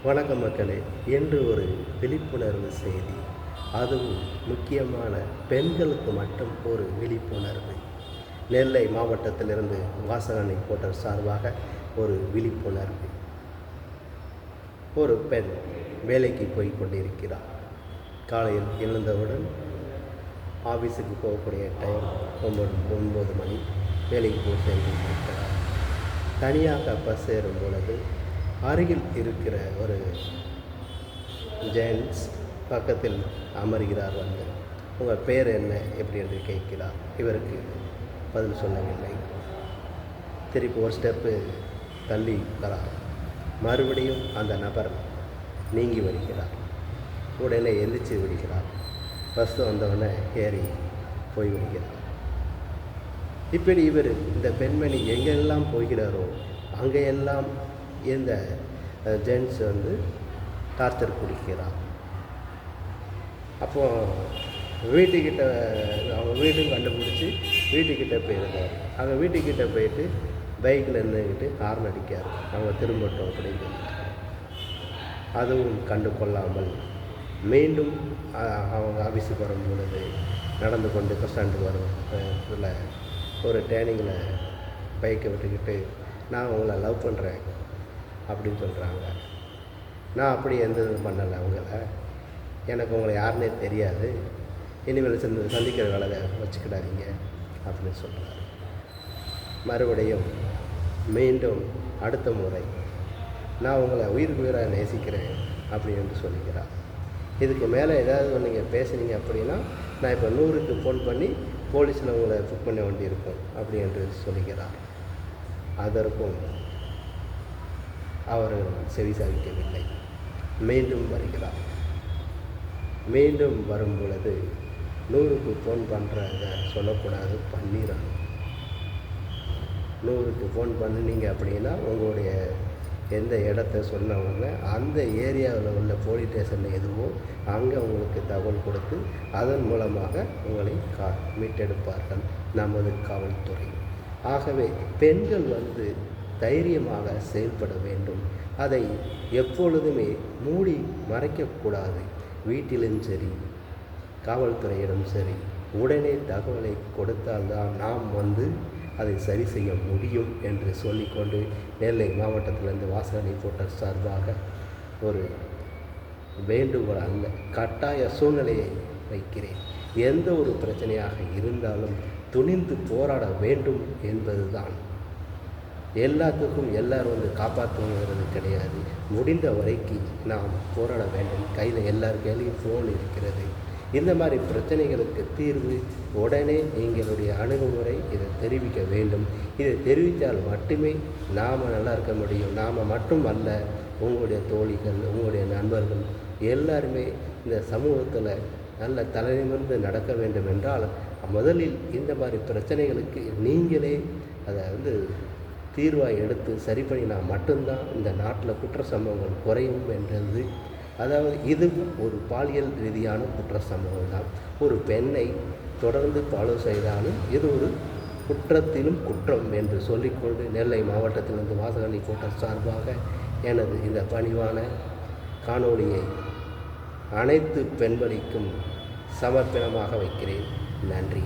வணக்கம் மக்களே. இன்று ஒரு விழிப்புணர்வு செய்தி, அதுவும் முக்கியமான பெண்களுக்கு மட்டும் ஒரு விழிப்புணர்வு. நெல்லை மாவட்டத்திலிருந்து வாசகன் ரிப்போர்ட்டர் சார்பாக ஒரு விழிப்புணர்வு. ஒரு பெண் வேலைக்கு போய் கொண்டிருக்கிறார். காலையில் எழுந்தவுடன் ஆஃபீஸுக்கு போகக்கூடிய டைம் 9 மணி. வேலைக்கு போய் சென்றிருக்கிறார். தனியாக பஸ் ஏறும் பொழுது அருகில் இருக்கிற ஒரு ஜென்ட்ஸ் பக்கத்தில் அமர்கிறார். உங்கள் பேர் என்ன எப்படி என்று கேட்கிறார். இவருக்கு பதில் சொல்லவில்லை. திருப்பி ஒரு ஸ்டெப்பு தள்ளி வரார். மறுபடியும் அந்த நபர் நீங்கி வருகிறார். உடனே எந்திரிச்சு விடுகிறார். பஸ் வந்தவுடனே ஏறி போய்விடுகிறார். இப்படி இவர் இந்த பெண்மணி எங்கெல்லாம் போகிறாரோ அங்கெல்லாம் இந்த ஜென்ட்ஸ் டார்ச்சர் கொடுக்கிறார். அப்போது வீட்டுக்கிட்ட அவங்க வீடும் கண்டுபிடிச்சி வீட்டுக்கிட்ட போயிருக்கார். அவங்க வீட்டுக்கிட்ட போயிட்டு பைக்கில் நின்றுக்கிட்டு ஹார்ன் அடிக்கார். அவங்க திரும்பட்டும் அப்படின்னு சொல்லிட்டு அதுவும் கண்டு கொள்ளாமல் மீண்டும் அவங்க ஆஃபீஸுக்கு வரும் பொழுது நடந்து கொண்டு பஸ் ஸ்டாண்டுக்கு வரும் இதில் ஒரு டேர்னிங்கில் பைக்கை விட்டுக்கிட்டு நான் உங்களை லவ் பண்ணுறேன் அப்படின்னு சொல்கிறாங்க. நான் அப்படி எந்த இதுவும் பண்ணலை. அவங்கள எனக்கு உங்களை யாருன்னே தெரியாது, இனிமேல் சந்திக்கிற வேலை வச்சுக்கிடாதீங்க அப்படின்னு சொல்கிறார். மறுபடியும் மீண்டும் அடுத்த முறை நான் உங்களை உயிருக்கு உயிராக நேசிக்கிறேன் அப்படின்னு சொல்லிக்கிறார். இதுக்கு மேலே ஏதாவது நீங்கள் பேசுனீங்க அப்படின்னா நான் இப்போ 100க்கு ஃபோன் பண்ணி போலீஸில் உங்களை புக் பண்ண வேண்டியிருக்கும் அப்படி என்று சொல்லுகிறார். அதற்கும் அவர் செவிசாய்க்கவில்லை. மீண்டும் வருகிறார். மீண்டும் வரும் பொழுது 100க்கு ஃபோன் பண்ணுறாங்க சொல்லக்கூடாது, பண்ணிடுறாங்க. 100க்கு ஃபோன் பண்ணினீங்க அப்படின்னா உங்களுடைய எந்த இடத்த சொன்னவங்க அந்த ஏரியாவில் உள்ள போலீஸ் ஸ்டேஷனில் எதுவோ அங்கே உங்களுக்கு தகவல் கொடுத்து அதன் மூலமாக உங்களை மீட்டெடுப்பார்கள் நமது காவல்துறை. ஆகவே பெண்கள் தைரியமாக செயல்பட வேண்டும். அதை எப்பொழுதுமே மூடி மறைக்கக்கூடாது. வீட்டிலும் சரி காவல்துறையிடம் சரி உடனே தகவலை கொடுத்தால்தான் நாம் அதை சரி செய்ய முடியும் என்று சொல்லிக்கொண்டு நெல்லை மாவட்டத்திலிருந்து வாசகன் ரிப்போர்ட்டர் சார்பாக ஒரு வேண்டுகோள் அல்ல, கட்டாய சூழ்நிலையை வைக்கிறேன். எந்த ஒரு பிரச்சனையாக இருந்தாலும் துணிந்து போராட வேண்டும் என்பதுதான். எல்லாத்துக்கும் எல்லோரும் காப்பாற்றுங்கிறது கிடையாது. முடிந்த வரைக்கும் நாம் போராட வேண்டும். கையில் எல்லார் கையிலையும் ஃபோன் இருக்கிறது. இந்த மாதிரி பிரச்சனைகளுக்கு தீர்வு உடனே எங்களுடைய அணுகுமுறை இதை தெரிவிக்க வேண்டும். இதை தெரிவித்தால் மட்டுமே நாம் நல்லா இருக்க முடியும். நாம் மட்டும் அல்ல, உங்களுடைய தோழிகள், உங்களுடைய நண்பர்கள் எல்லாருமே இந்த சமூகத்தில் நல்ல தலைநிமிர்ந்து நடக்க வேண்டும் என்றால் முதலில் இந்த மாதிரி பிரச்சனைகளுக்கு நீங்களே அதை தீர்வாக எடுத்து சரி பண்ணினா மட்டும்தான் இந்த நாட்டில் குற்ற சம்பவங்கள் குறையும் என்றது. அதாவது இதுவும் ஒரு பாலியல் ரீதியான குற்ற சம்பவம் தான். ஒரு பெண்ணை தொடர்ந்து ஃபாலோ செய்தாலும் இது ஒரு குற்றத்திலும் குற்றம் என்று சொல்லிக்கொண்டு நெல்லை மாவட்டத்திலிருந்து வாசகன் ரிப்போர்ட்டர் சார்பாக எனது இந்த பணிவான காணொளியை அனைத்து பெண்களுக்கும் சமர்ப்பணமாக வைக்கிறேன். நன்றி.